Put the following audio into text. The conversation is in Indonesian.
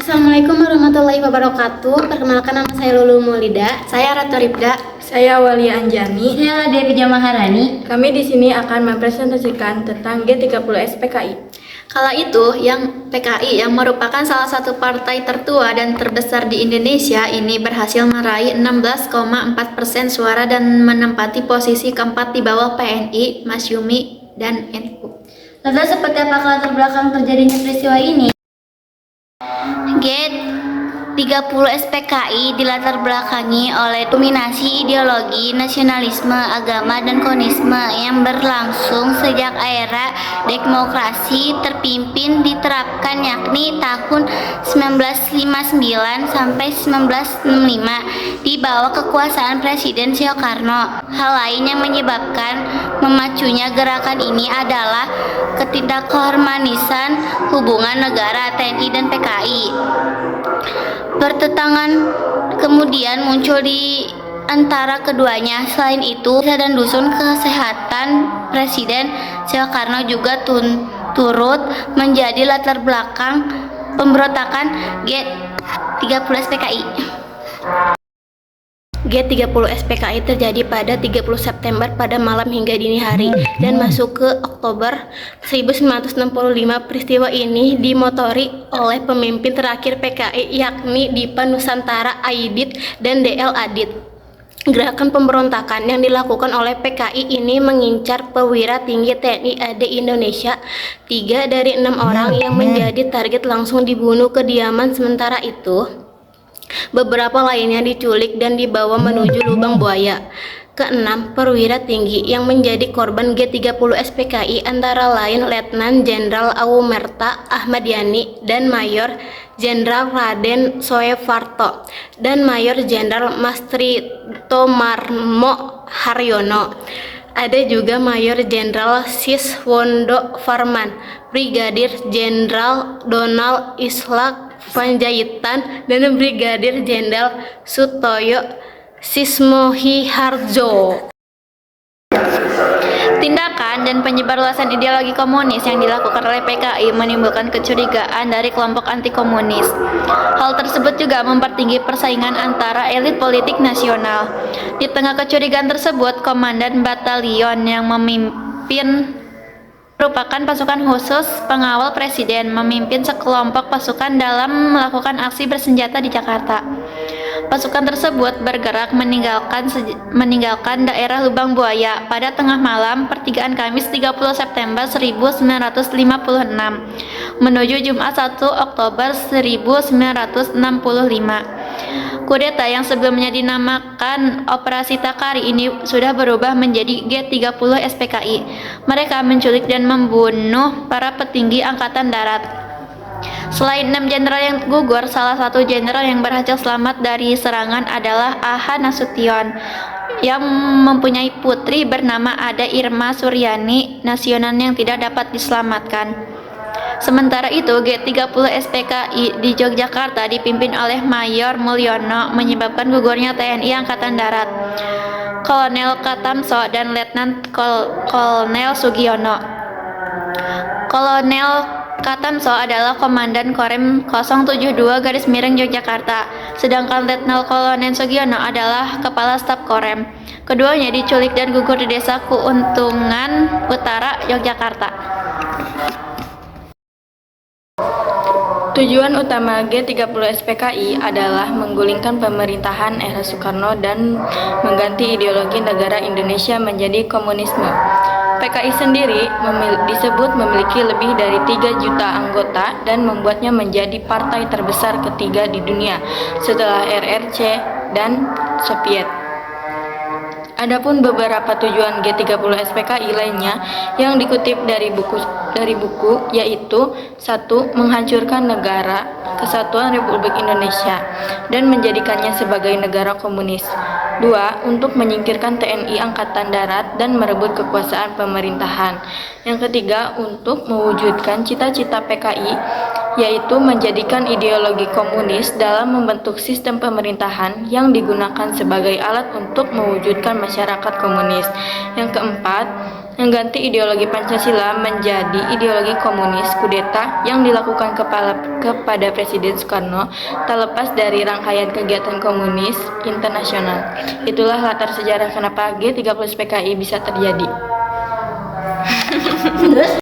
Assalamualaikum warahmatullahi wabarakatuh. Perkenalkan, nama saya Lulu Maulida. Saya Ratu Ripda. Saya Wali Anjani. Saya Nadia Pija Maharani. Kami di sini akan mempresentasikan tentang G30S PKI. Kala itu, yang PKI yang merupakan salah satu partai tertua dan terbesar di Indonesia ini berhasil meraih 16,4% suara dan menempati posisi keempat di bawah PNI, Masyumi, dan NU. Lalu seperti apa latar belakang terjadinya peristiwa ini? G30S PKI dilatar belakangi oleh dominasi ideologi nasionalisme, agama, dan komunisme yang berlangsung sejak era demokrasi terpimpin diterapkan, yakni tahun 1959 sampai 1965 di bawah kekuasaan Presiden Soekarno. Hal lain yang menyebabkan memacunya gerakan ini adalah ketidakharmonisan hubungan negara, TNI, dan PKI. Pertentangan kemudian muncul di antara keduanya. Selain itu, desa dan dusun kesehatan Presiden Soekarno juga turut menjadi latar belakang pemberontakan G30S PKI. G30S PKI terjadi pada 30 September pada malam hingga dini hari dan masuk ke Oktober 1965. Peristiwa ini dimotori oleh pemimpin terakhir PKI, yakni Dipa Nusantara Aidit dan DL Adit. Gerakan pemberontakan yang dilakukan oleh PKI ini mengincar perwira tinggi TNI AD Indonesia. 3 dari 6 orang yang menjadi target langsung dibunuh kediaman. Sementara itu, beberapa lainnya diculik dan dibawa menuju lubang buaya. Keenam perwira tinggi yang menjadi korban G30S PKI antara lain Letnan Jenderal Aumerta Ahmad Yani dan Mayor Jenderal Raden Soefarto dan Mayor Jenderal Mastrito Marmo Haryono. Ada juga Mayor Jenderal Siswondo Farman, Brigadir Jenderal Donald Islak Panjaitan, dan Brigadir Jenderal Sutoyo Sismohiharjo. Tindakan dan penyebarluasan ideologi komunis yang dilakukan oleh PKI menimbulkan kecurigaan dari kelompok anti-komunis. Hal tersebut juga mempertinggi persaingan antara elit politik nasional. Di tengah kecurigaan tersebut, Komandan Batalion yang memimpin merupakan pasukan khusus pengawal Presiden memimpin sekelompok pasukan dalam melakukan aksi bersenjata di Jakarta. Pasukan tersebut bergerak meninggalkan daerah Lubang Buaya pada tengah malam pertigaan Kamis 30 September 1956 menuju Jumat 1 Oktober 1965. Kudeta yang sebelumnya dinamakan Operasi Takari ini sudah berubah menjadi G30S PKI. Mereka menculik dan membunuh para petinggi Angkatan Darat. Selain 6 jenderal yang gugur, salah satu jenderal yang berhasil selamat dari serangan adalah A.H. Nasution yang mempunyai putri bernama Ada Irma Suryani Nasionan yang tidak dapat diselamatkan. Sementara itu, G30S PKI di Yogyakarta dipimpin oleh Mayor Mulyono menyebabkan gugurnya TNI Angkatan Darat, Kolonel Katamso, dan Letnan Kolonel Sugiono. Kolonel Katamso adalah Komandan Korem 072 Yogyakarta, sedangkan Letnan Kolonel Sugiono adalah Kepala Staf Korem. Keduanya diculik dan gugur di Desa Keuntungan Utara, Yogyakarta. Tujuan utama G30S PKI adalah menggulingkan pemerintahan era Soekarno dan mengganti ideologi negara Indonesia menjadi komunisme. PKI sendiri disebut memiliki lebih dari 3 juta anggota dan membuatnya menjadi partai terbesar ketiga di dunia setelah RRC dan Soviet. Adapun beberapa tujuan G30S PKI lainnya yang dikutip dari buku yaitu 1. Menghancurkan negara Kesatuan Republik Indonesia dan menjadikannya sebagai negara komunis. 2. Untuk menyingkirkan TNI Angkatan Darat dan merebut kekuasaan pemerintahan. Yang ketiga, untuk mewujudkan cita-cita PKI yaitu menjadikan ideologi komunis dalam membentuk sistem pemerintahan yang digunakan sebagai alat untuk mewujudkan masyarakat komunis. Yang keempat, mengganti ideologi Pancasila menjadi ideologi komunis. Kudeta yang dilakukan kepada Presiden Soekarno tak lepas dari rangkaian kegiatan komunis internasional. Itulah latar sejarah kenapa G30 PKI bisa terjadi. Terus